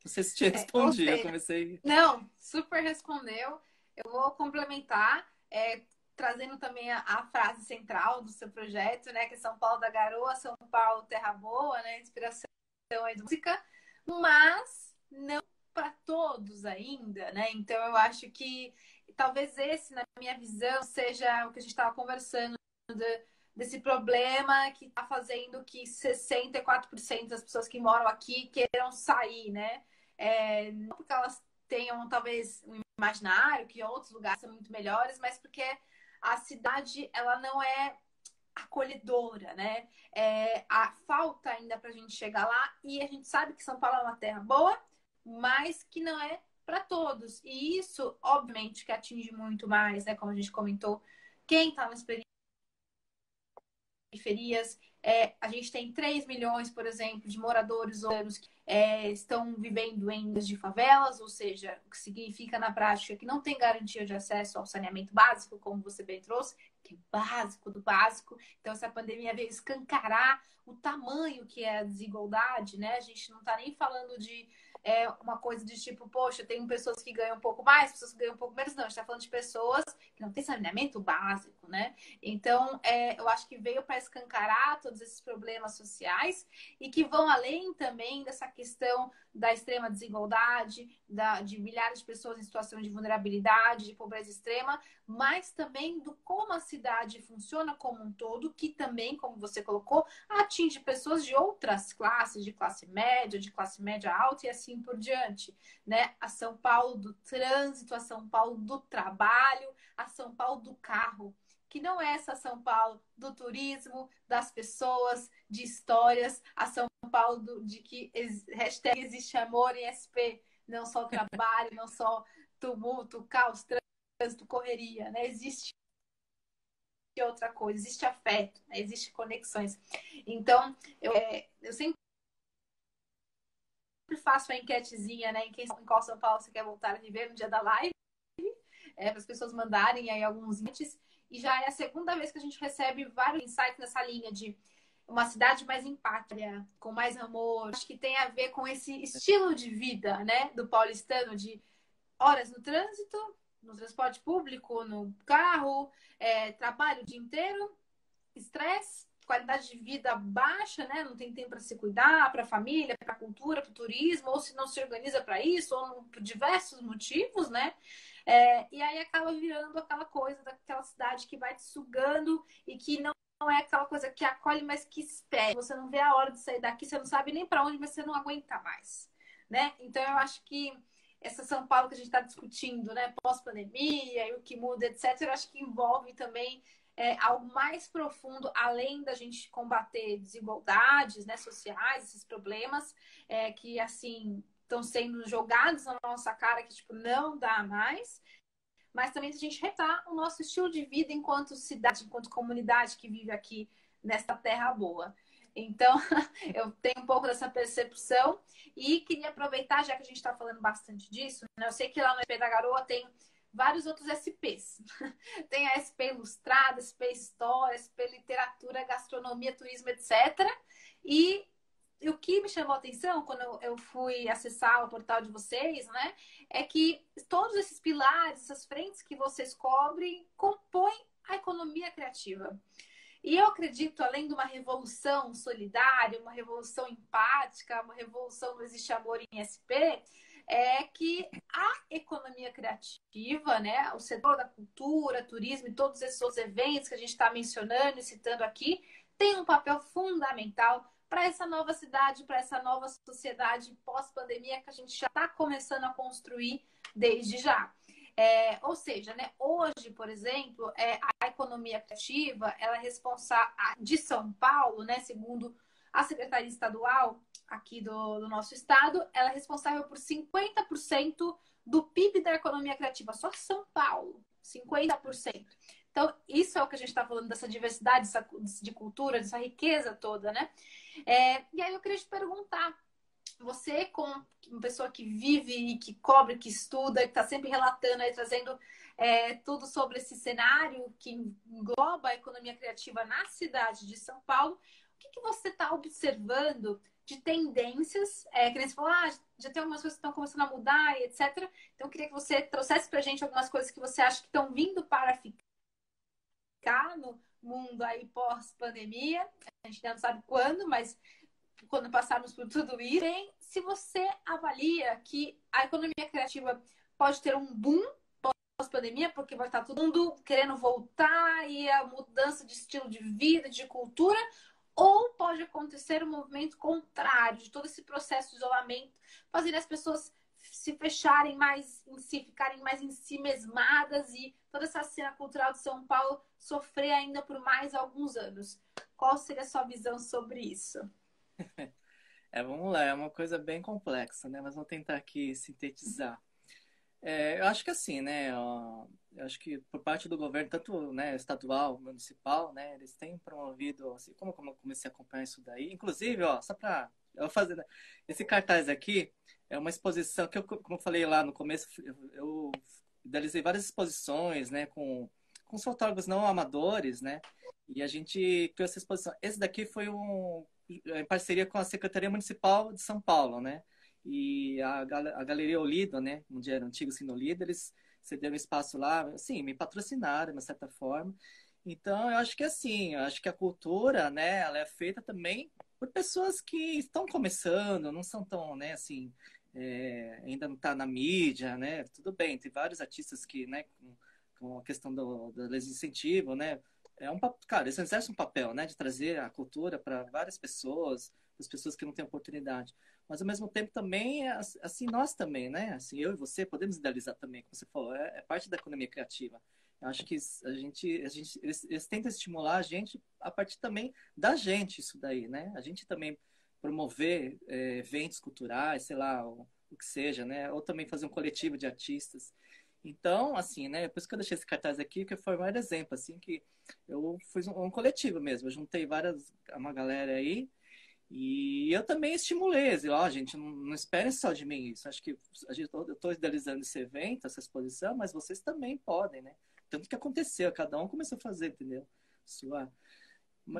[SPEAKER 2] Não sei se te
[SPEAKER 1] Ou
[SPEAKER 2] respondi, eu
[SPEAKER 1] seja,
[SPEAKER 2] comecei.
[SPEAKER 1] não, super respondeu. Eu vou complementar. trazendo também a frase central do seu projeto, né? Que é São Paulo da Garoa, São Paulo Terra Boa, né? Inspiração aí de música, mas não para todos ainda, né? Então eu acho que talvez esse, na minha visão, seja o que a gente estava conversando desse problema que está fazendo que 64% das pessoas que moram aqui queiram sair, né? Não porque elas tenham talvez um imaginário que outros lugares são muito melhores, mas porque a cidade ela não é acolhedora, né? A falta ainda para a gente chegar lá e a gente sabe que São Paulo é uma terra boa, mas que não é para todos. E isso, obviamente, que atinge muito mais, né? Como a gente comentou, quem está nas periferias. A gente tem 3 milhões, por exemplo, de moradores urbanos que estão vivendo em de favelas, ou seja, o que significa na prática que não tem garantia de acesso ao saneamento básico, como você bem trouxe, que é básico do básico. Então, essa pandemia veio escancarar o tamanho que é a desigualdade, né? A gente não está nem falando de uma coisa de tipo, poxa, tem pessoas que ganham um pouco mais, pessoas que ganham um pouco menos. Não, a gente está falando de pessoas que não têm saneamento básico, né? Então, eu acho que veio para escancarar todos esses problemas sociais e que vão além também dessa questão da extrema desigualdade, de milhares de pessoas em situação de vulnerabilidade, de pobreza extrema, mas também do como a cidade funciona como um todo, que também, como você colocou, atinge pessoas de outras classes, de classe média alta e assim por diante, né? A São Paulo do trânsito, a São Paulo do trabalho, a São Paulo do carro, que não é essa São Paulo do turismo, das pessoas, de histórias, a São Paulo de que hashtag existe amor em SP, não só trabalho, não só tumulto, caos, trânsito, correria, né? Existe outra coisa, existe afeto, né? Existe conexões. Então, eu sempre faço a enquetezinha, né? Em qual São Paulo você quer voltar a viver no dia da live, para as pessoas mandarem aí alguns insights. E já é a segunda vez que a gente recebe vários insights nessa linha de uma cidade mais empática, com mais amor. Acho que tem a ver com esse estilo de vida, né? Do paulistano, de horas no trânsito, no transporte público, no carro, trabalho o dia inteiro, estresse, qualidade de vida baixa, né? Não tem tempo para se cuidar, para a família, para a cultura, para o turismo, ou se não se organiza para isso, ou por diversos motivos, né? E aí acaba virando aquela coisa daquela cidade que vai te sugando e que não é aquela coisa que acolhe, mas que espera. Você não vê a hora de sair daqui, você não sabe nem para onde, mas você não aguenta mais, né? Então eu acho que essa São Paulo que a gente está discutindo, né, pós-pandemia e o que muda, etc., eu acho que envolve também algo mais profundo, além da gente combater desigualdades, né, sociais, esses problemas que, assim, estão sendo jogados na nossa cara, que, tipo, não dá mais, mas também a gente retar o nosso estilo de vida enquanto cidade, enquanto comunidade que vive aqui nesta terra boa. Então, eu tenho um pouco dessa percepção e queria aproveitar, já que a gente está falando bastante disso, né? Eu sei que lá no SP da Garoa tem vários outros SPs. Tem a SP Ilustrada, SP História, SP Literatura, Gastronomia, Turismo, etc. E o que me chamou a atenção quando eu fui acessar o portal de vocês, né, é que todos esses pilares, essas frentes que vocês cobrem, compõem a economia criativa. E eu acredito, além de uma revolução solidária, uma revolução empática, uma revolução do Existe Amor em SP, que a economia criativa, né, o setor da cultura, turismo e todos esses outros eventos que a gente está mencionando e citando aqui, tem um papel fundamental para essa nova cidade, para essa nova sociedade pós-pandemia que a gente já está começando a construir desde já. Ou seja, né, hoje, por exemplo, a economia criativa ela é responsável de São Paulo, né, segundo a Secretaria Estadual aqui do nosso estado, ela é responsável por 50% do PIB da economia criativa, só São Paulo, 50%. Então, isso é o que a gente está falando, dessa diversidade de cultura, dessa riqueza toda, né? E aí eu queria te perguntar, você, como uma pessoa que vive e que cobre, que estuda, que está sempre relatando aí, trazendo tudo sobre esse cenário que engloba a economia criativa na cidade de São Paulo, o que você está observando de tendências? Que nem você falou, já tem algumas coisas que estão começando a mudar e etc. Então, eu queria que você trouxesse para a gente algumas coisas que você acha que estão vindo para ficar ficar no mundo aí pós-pandemia. A gente ainda não sabe quando, mas quando passarmos por tudo isso. Se você avalia que a economia criativa pode ter um boom pós-pandemia, porque vai estar todo mundo querendo voltar e a mudança de estilo de vida, de cultura, ou pode acontecer um movimento contrário de todo esse processo de isolamento, fazer as pessoas se fecharem mais em si, ficarem mais em si mesmadas e toda essa cena cultural de São Paulo sofrer ainda por mais alguns anos. Qual seria a sua visão sobre isso?
[SPEAKER 2] Vamos lá, é uma coisa bem complexa, né? Mas vou tentar aqui sintetizar. Eu acho que assim, né? Eu acho que por parte do governo, tanto né, estadual, municipal, né? Eles têm promovido, assim, como eu comecei a acompanhar isso daí. Inclusive, ó, só para eu fazer, né, esse cartaz aqui é uma exposição que eu, como eu falei lá no começo, eu idealizei várias exposições, né? Com os fotógrafos não amadores, né? E a gente criou essa exposição. Esse daqui foi em parceria com a Secretaria Municipal de São Paulo, né? E a Galeria Olido, né, onde era o antigo Sinolido, eles cederam espaço lá, assim, me patrocinaram, de uma certa forma. Então, eu acho que assim, eu acho que a cultura, né, ela é feita também por pessoas que estão começando, não são tão, né, assim, ainda não está na mídia, né, tudo bem, tem vários artistas que, né, com a questão do incentivo, né, cara, eles exercem um papel, né, de trazer a cultura para várias pessoas, as pessoas que não têm oportunidade. Mas, ao mesmo tempo, também, assim, nós também, né? Assim, eu e você podemos idealizar também, como você falou, é parte da economia criativa. Eu acho que eles tentam estimular a gente a partir também da gente, isso daí, né? A gente também promover eventos culturais, sei lá, o que seja, né? Ou também fazer um coletivo de artistas. Então, assim, né? Por isso que eu deixei esse cartaz aqui, que foi o maior exemplo, assim, que eu fiz um coletivo mesmo. Eu juntei uma galera aí, e eu também estimulei, ó, gente, não esperem só de mim isso. Acho que eu estou idealizando esse evento, essa exposição, mas vocês também podem, né? Tanto que aconteceu, cada um começou a fazer, entendeu? Sua...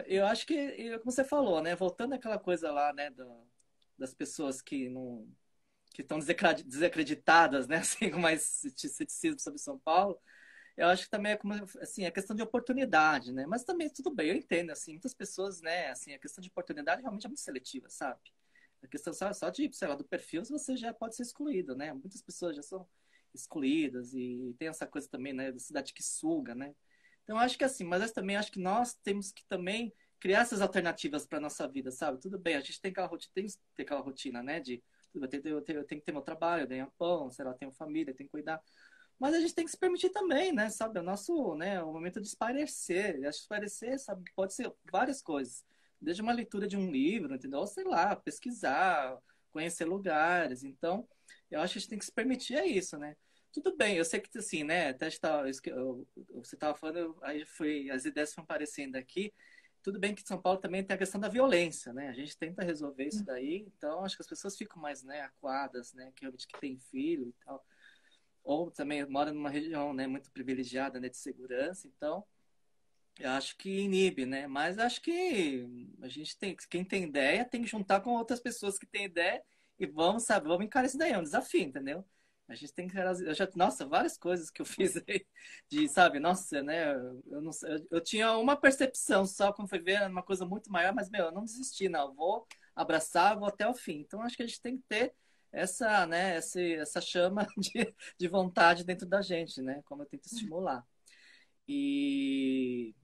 [SPEAKER 2] Eu acho que, como você falou, né? Voltando àquela coisa lá, né, das pessoas que não que estão desacreditadas, né, assim, com mais ceticismo sobre São Paulo. Eu acho que também é como assim, a questão de oportunidade, né? Mas também tudo bem, eu entendo assim, muitas pessoas, né, assim, a questão de oportunidade realmente é muito seletiva, sabe? A questão só de, sei lá, do perfil, você já pode ser excluído, né? Muitas pessoas já são excluídas e tem essa coisa também, né, da cidade que suga, né? Então eu acho que assim, mas eu também acho que nós temos que também criar essas alternativas para nossa vida, sabe? Tudo bem, a gente tem que ter aquela rotina, né, de eu tenho que ter meu trabalho, eu ganho pão, sei lá, eu tenho família, eu tenho que cuidar. Mas a gente tem que se permitir também, né? Sabe? O nosso, né? O momento de espairecer. Eu acho que espairecer, sabe? Pode ser várias coisas. Desde uma leitura de um livro, entendeu? Ou sei lá, pesquisar, conhecer lugares. Então, eu acho que a gente tem que se permitir isso, né? Tudo bem, eu sei que assim, né? Até você estava falando, aí as ideias foram aparecendo aqui. Tudo bem que São Paulo também tem a questão da violência, né? A gente tenta resolver isso daí, então acho que as pessoas ficam mais, né, acuadas, né? Que realmente que tem filho e tal, ou também mora numa região, né, muito privilegiada, né, de segurança, então eu acho que inibe, né? Mas acho que a gente quem tem ideia tem que juntar com outras pessoas que têm ideia e vamos, sabe, vamos encarar isso daí, é um desafio, entendeu? A gente tem que nossa, várias coisas que eu fiz aí de, sabe, nossa, né? Eu não sei, eu tinha uma percepção só quando foi ver era uma coisa muito maior, mas meu, eu não desisti, não, eu vou abraçar, vou até o fim. Então acho que a gente tem que ter essa, né, essa chama de vontade dentro da gente, né? Como eu tento estimular. E.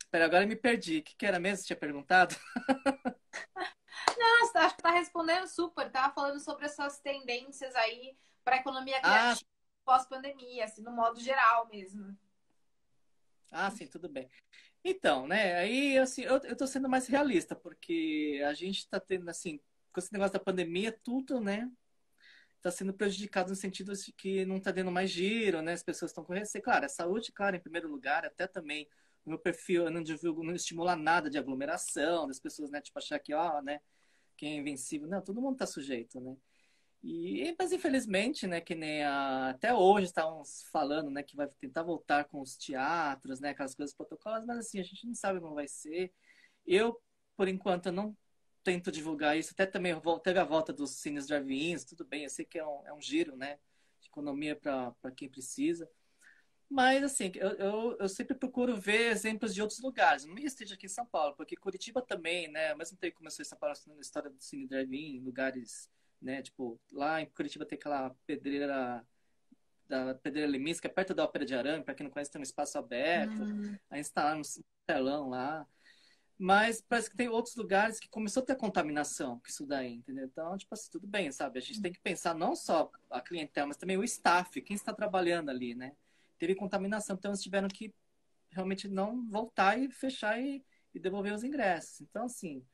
[SPEAKER 2] Pera, agora eu me perdi. O que era mesmo que você tinha perguntado?
[SPEAKER 1] Não, acho que tá respondendo super. Tava falando sobre essas tendências aí para a economia
[SPEAKER 2] Ah,
[SPEAKER 1] criativa pós-pandemia, assim, no modo geral mesmo.
[SPEAKER 2] sim, tudo bem. Então, né, aí assim, eu tô sendo mais realista, porque a gente tá tendo, assim, com esse negócio da pandemia, tudo, né, tá sendo prejudicado no sentido de que não tá dando mais giro, né, as pessoas estão com receio. Claro, a saúde, claro, em primeiro lugar, até também no meu perfil eu não divulgo, não estimular nada de aglomeração, das pessoas, né, tipo, achar que, ó, né, quem é invencível. Não, todo mundo tá sujeito, né. Mas infelizmente, né, que nem até hoje estávamos falando, né, que vai tentar voltar com os teatros, né, aquelas coisas protocolos, mas assim, a gente não sabe como vai ser. Eu, por enquanto, eu não tento divulgar isso, até também teve a volta dos cines drive-ins, tudo bem, eu sei que é um giro, né, de economia para quem precisa, Mas, assim, eu sempre procuro ver exemplos de outros lugares. Não me esteja aqui em São Paulo, porque Curitiba também, né? Ao mesmo tempo que começou em São Paulo, a história do Cine Drive-In, lugares, né? Tipo, lá em Curitiba tem aquela pedreira, da Pedreira Limins, que é perto da Ópera de Arame. Para quem não conhece, tem um espaço aberto.
[SPEAKER 1] Hum.
[SPEAKER 2] Aí instalaram um telão lá. Mas parece que tem outros lugares que começou a ter contaminação com isso daí, entendeu? Então, tipo assim, tudo bem, sabe? A gente tem que pensar não só a clientela, mas também o staff, quem está trabalhando ali, né? Teve contaminação, então eles tiveram que realmente não voltar e fechar e devolver os ingressos. Então, assim,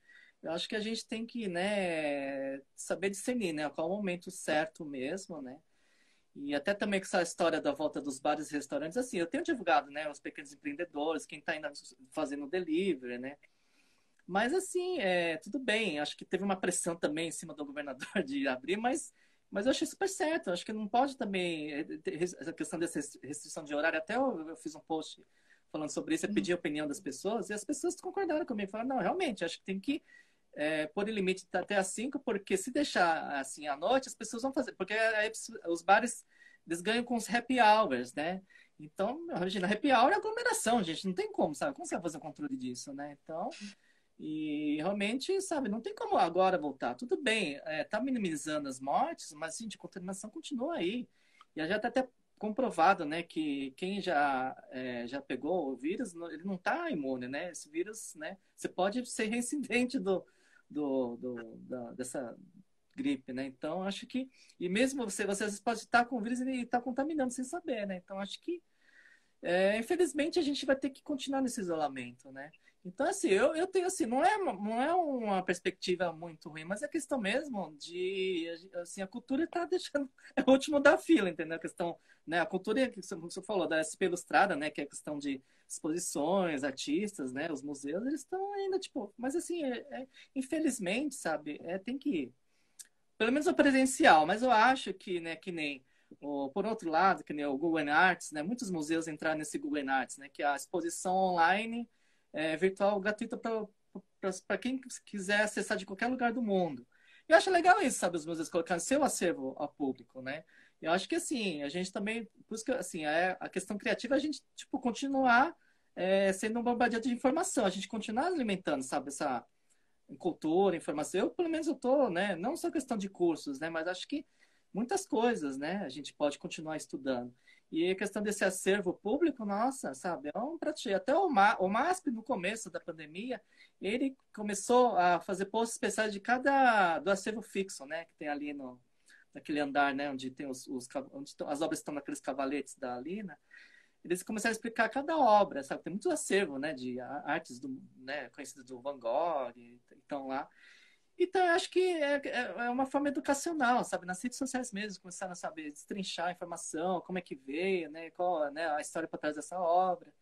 [SPEAKER 2] eu acho que a gente tem que, né, saber discernir, né? Qual é o momento certo mesmo, né? E até também com essa história da volta dos bares e restaurantes, assim, eu tenho divulgado, né, os pequenos empreendedores, quem está ainda fazendo delivery, né? Mas assim, tudo bem. Acho que teve uma pressão também em cima do governador de abrir, mas eu achei super certo. Acho que não pode também ter essa questão dessa restrição de horário. Até eu fiz um post falando sobre isso, eu pedi a opinião das pessoas e as pessoas concordaram comigo. Falaram, não, realmente, acho que tem que pôr o limite até às 5, porque se deixar assim à noite, as pessoas vão fazer. Porque aí os bares, eles ganham com os happy hours, né? Então, imagina, happy hour é aglomeração, gente. Não tem como, sabe? Como você vai fazer o controle disso, né? Então, e realmente, sabe, não tem como agora voltar. Tudo bem, tá minimizando as mortes, mas, gente, a contaminação continua aí. E já está até comprovado, né, que quem já pegou o vírus, ele não está imune, né? Esse vírus, né, você pode ser reincidente dessa gripe, né? Então, acho que... E mesmo você às vezes pode estar com o vírus e estar contaminando sem saber, né? Então, acho que infelizmente, a gente vai ter que continuar nesse isolamento, né? Então, assim, eu tenho, assim, não é uma perspectiva muito ruim, mas é questão mesmo de, assim, a cultura está deixando, é o último da fila, entendeu? A questão, né, a cultura, que você falou, da SP Ilustrada, né, que é a questão de exposições, artistas, né, os museus, eles estão ainda, tipo, mas assim, infelizmente, sabe, tem que ir. Pelo menos o presencial, mas eu acho que, né, que nem por outro lado, que nem o Google Arts, né, muitos entraram nesse Google Arts, né, que é a exposição online virtual gratuita para quem quiser acessar de qualquer lugar do mundo. Eu acho legal isso, sabe, os museus colocando seu acervo ao público, né? Eu acho que assim, a gente também, por isso que assim, a questão criativa é a gente tipo continuar sendo um bombardeado de informação, a gente continuar alimentando, sabe, essa em cultura, informação. Eu, pelo menos, eu tô, né? Não só questão de cursos, né? Mas acho que muitas coisas, né? A gente pode continuar estudando. E a questão desse acervo público, nossa, sabe? É um prato cheio. Até o MASP, no começo da pandemia, ele começou a fazer posts especiais de do acervo fixo, né? Que tem ali naquele andar, né? Onde tem onde as obras estão naqueles cavaletes da Lina, eles começaram a explicar cada obra, sabe? Tem muito acervo, né, de artes né, conhecidas do Van Gogh, então lá. Então, eu acho que é uma forma educacional, sabe? Nas redes sociais mesmo, começaram a saber destrinchar a informação, como é que veio, né? Qual, né, a história por trás dessa obra.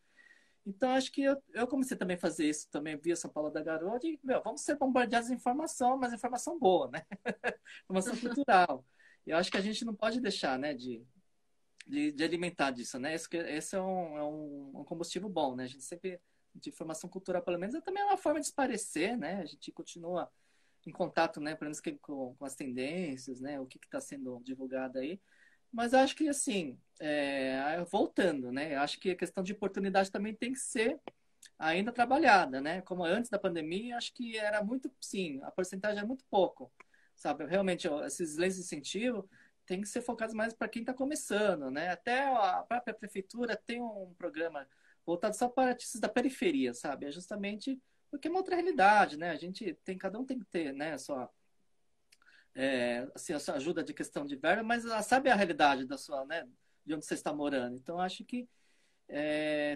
[SPEAKER 2] Então, acho que eu comecei também a fazer isso também via São Paulo da Garoa, e, meu, vamos ser bombardeados de informação, mas informação boa, né? Informação cultural. E eu acho que a gente não pode deixar, né, de alimentar disso, né? Esse é um combustível bom, né? A gente sempre, de formação cultural, pelo menos, também é uma forma de esparecer, né? A gente continua em contato, né? Pelo menos com as tendências, né? O que está sendo divulgado aí. Mas eu acho que, assim, voltando, né? Eu acho que a questão de oportunidade também tem que ser ainda trabalhada, né? Como antes da pandemia, acho que era muito, sim, a porcentagem é muito pouco, sabe? Realmente, esses leis de incentivo tem que ser focados mais para quem está começando, né? Até a própria prefeitura tem um programa voltado só para artistas da periferia, sabe? É justamente porque é uma outra realidade, né? Cada um tem que ter, né, assim, a sua ajuda de questão de verba, mas ela sabe a realidade da sua, né, de onde você está morando. Então, acho que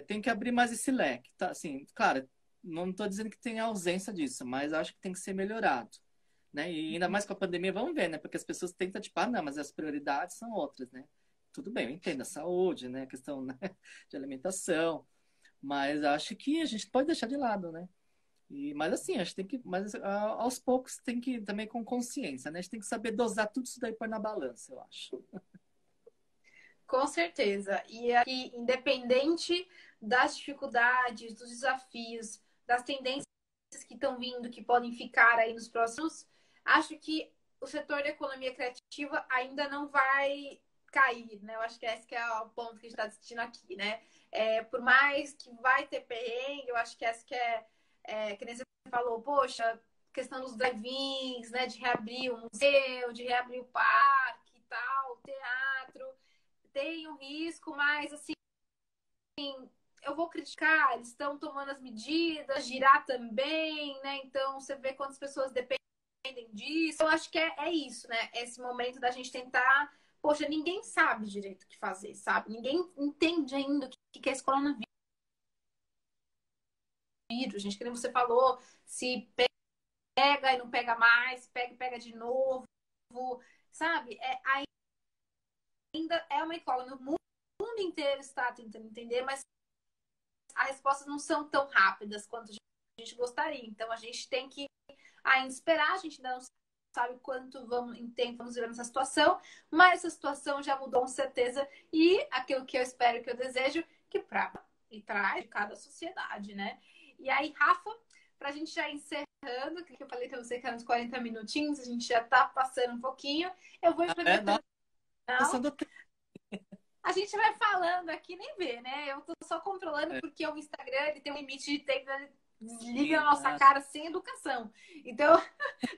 [SPEAKER 2] tem que abrir mais esse leque, tá? Assim, claro, não estou dizendo que tem ausência disso, mas acho que tem que ser melhorado, né? E ainda mais com a pandemia, vamos ver, né? Porque as pessoas tentam, tipo, não, mas as prioridades são outras, né? Tudo bem, eu entendo a saúde, né? A questão, né, de alimentação, mas acho que a gente pode deixar de lado, né? Mas assim, acho que tem que, mas aos poucos tem que também com consciência, né? A gente tem que saber dosar tudo isso daí pôr na balança, eu acho.
[SPEAKER 1] Com certeza. E aqui, independente das dificuldades, dos desafios, das tendências que estão vindo, que podem ficar aí nos próximos, acho que o setor da economia criativa ainda não vai cair, né? Eu acho que esse que é o ponto que a gente está discutindo aqui, né? Por mais que vai ter perrengue, eu acho que essa que nem você falou, poxa, questão dos drive-ins, né? De reabrir o museu, de reabrir o parque e tal, o teatro, tem um risco, mas assim, eu vou criticar, eles estão tomando as medidas, girar também, né? Então você vê quantas pessoas dependem disso. Eu acho que é isso, né? Esse momento da gente tentar. Poxa, ninguém sabe direito o que fazer, sabe? Ninguém entende ainda o que é esse coronavírus. Gente, que nem você falou, se pega e não pega mais, pega e pega de novo, sabe? Ainda é uma incógnita. O mundo inteiro está tentando entender, mas as respostas não são tão rápidas quanto a gente gostaria. Então a gente tem que ainda esperar, a gente ainda não sabe quanto em tempo vamos viver nessa situação, mas essa situação já mudou com certeza, e aquilo que eu espero, que eu desejo, que para e traz de cada sociedade, né? E aí, Rafa, para a gente já encerrando, que eu falei para você que eram uns 40 minutinhos, a gente já está passando um pouquinho, eu vou
[SPEAKER 2] Nossa, passando tempo.
[SPEAKER 1] a gente vai falando aqui, nem vê, né? Eu tô só controlando porque o Instagram ele tem um limite de tempo, ele desliga na nossa cara sem educação. Então,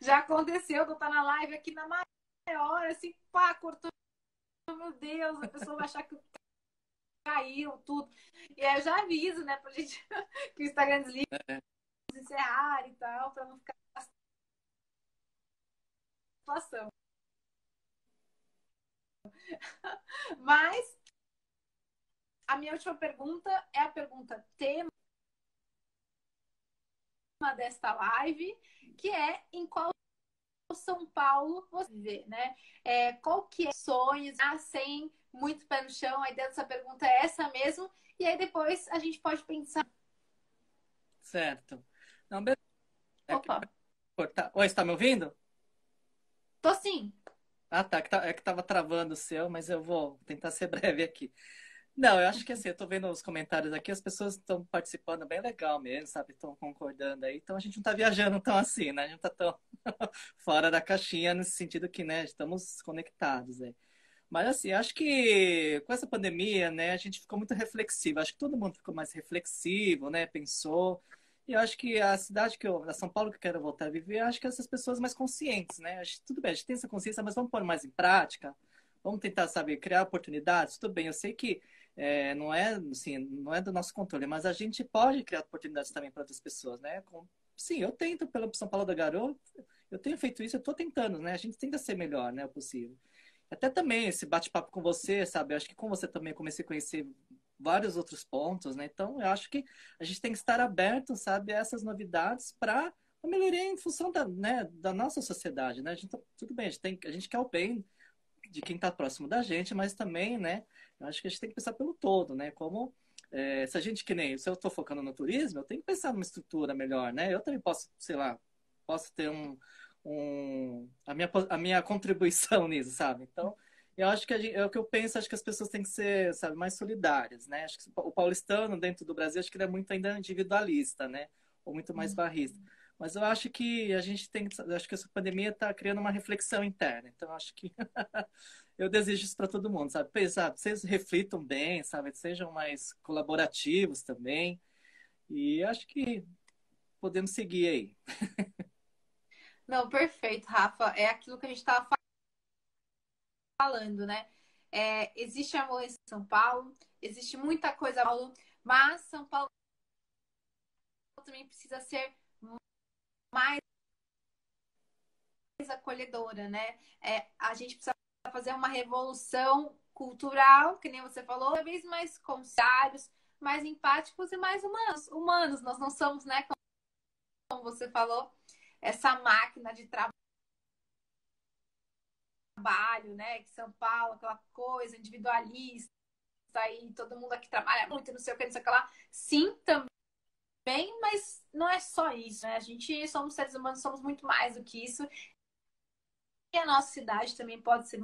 [SPEAKER 1] já aconteceu de eu estar na live aqui na maior, assim, pá, cortou, meu Deus, a pessoa vai achar que caiu tudo. E aí eu já aviso, né, pra gente que o Instagram desliga, encerrar e tal, pra não ficar a situação. Mas a minha última pergunta é a pergunta tema desta live, que é em qual São Paulo você vê, né? Qual que é sonhos, sem muito pé no chão? A ideia dessa pergunta é essa mesmo. E aí depois a gente pode pensar.
[SPEAKER 2] Certo. Não, beleza.
[SPEAKER 1] Opa,
[SPEAKER 2] Oi, você tá me ouvindo?
[SPEAKER 1] tô sim.
[SPEAKER 2] Ah, tá. É que tava travando o seu, mas eu vou tentar ser breve aqui. Não, eu acho que assim, eu tô vendo os comentários aqui, as pessoas estão participando bem legal mesmo, sabe? Estão concordando aí. Então a gente não tá viajando tão assim, né? A gente não tá tão fora da caixinha nesse sentido que, né, estamos conectados aí. Mas assim, acho que com essa pandemia, né, a gente ficou muito reflexivo. Acho que todo mundo ficou mais reflexivo, né? Pensou. E eu acho que a cidade a São Paulo que eu quero voltar a viver, acho que essas pessoas mais conscientes, né? Acho que tudo bem, a gente tem essa consciência, mas vamos pôr mais em prática. Vamos tentar, sabe, criar oportunidades. Tudo bem, eu sei que não é, assim, não é do nosso controle, mas a gente pode criar oportunidades também para outras pessoas, né? Sim, eu tento pela São Paulo da Garoa, eu tenho feito isso, eu estou tentando, né? A gente tenta ser melhor, né, o possível. Até também esse bate-papo com você, sabe? Eu acho que com você também comecei a conhecer vários outros pontos, né? Então, eu acho que a gente tem que estar aberto, sabe, a essas novidades para a melhoria em função da, né, da nossa sociedade, né? Tudo bem, a gente quer o bem de quem está próximo da gente, mas também, né? Eu acho que a gente tem que pensar pelo todo, né? Como se a gente que nem, se eu estou focando no turismo, eu tenho que pensar numa estrutura melhor, né? Eu também posso, sei lá, posso ter a minha contribuição nisso, sabe? Então, eu acho que é o que eu penso, acho que as pessoas têm que ser, sabe, mais solidárias, né? Acho que o paulistano dentro do Brasil, acho que ele é muito ainda individualista, né? Ou muito mais barrista. Mas eu acho que a gente tem, acho que essa pandemia está criando uma reflexão interna. Então, acho que eu desejo isso para todo mundo, sabe? Sabe? Vocês reflitam bem, sabe? Sejam mais colaborativos também. E acho que podemos seguir aí.
[SPEAKER 1] Não, perfeito, Rafa. É aquilo que a gente estava falando, né? Existe amor em São Paulo, existe muita coisa em São Paulo, mas São Paulo também precisa ser mais acolhedora, né? A gente precisa fazer uma revolução cultural, que nem você falou, cada vez mais conscientes, mais empáticos e mais humanos. Humanos, nós não somos, né? Como você falou, essa máquina de trabalho, né? Que São Paulo, aquela coisa individualista, e todo mundo aqui trabalha muito, não sei o que, não sei o que lá. Sim, também, mas não é só isso, né? A gente somos seres humanos, somos muito mais do que isso. E a nossa cidade também pode ser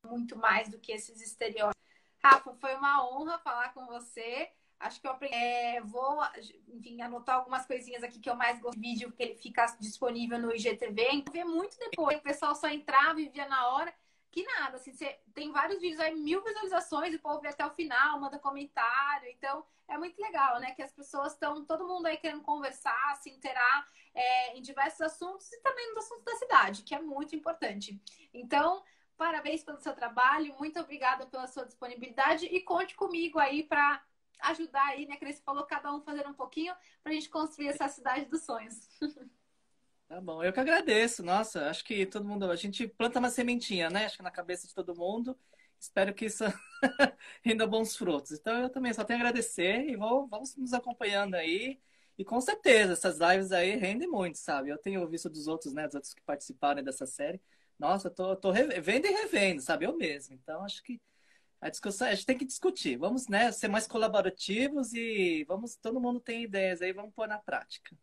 [SPEAKER 1] muito mais do que esses estereótipos. Rafa, foi uma honra falar com você. Acho que eu aprendi. Vou, enfim, anotar algumas coisinhas aqui que eu mais gosto do vídeo, que ele fica disponível no IGTV. Então, ver muito depois. O pessoal só entrava e via na hora. que nada, assim, você tem vários vídeos aí, 1.000 visualizações, e o povo vê até o final, manda comentário. Então, é muito legal, né? Que as pessoas estão, todo mundo aí querendo conversar, se interar em diversos assuntos e também nos assuntos da cidade, que é muito importante. Então, parabéns pelo seu trabalho, muito obrigada pela sua disponibilidade e conte comigo aí para ajudar aí, né? Que você falou, cada um fazendo um pouquinho para a gente construir essa cidade dos sonhos.
[SPEAKER 2] Tá bom, eu que agradeço. Nossa, acho que todo mundo, a gente planta uma sementinha, né? Acho que na cabeça de todo mundo. Espero que isso renda bons frutos. Então eu também só tenho a agradecer e vamos nos acompanhando aí. E com certeza, essas lives aí rendem muito, sabe? Eu tenho visto dos outros, né? Dos outros que participaram dessa série. Nossa, tô vendo e revendo, sabe? Eu mesmo. Então acho que a discussão, a gente tem que discutir. Vamos, né, ser mais colaborativos e vamos, todo mundo tem ideias aí, vamos pôr na prática.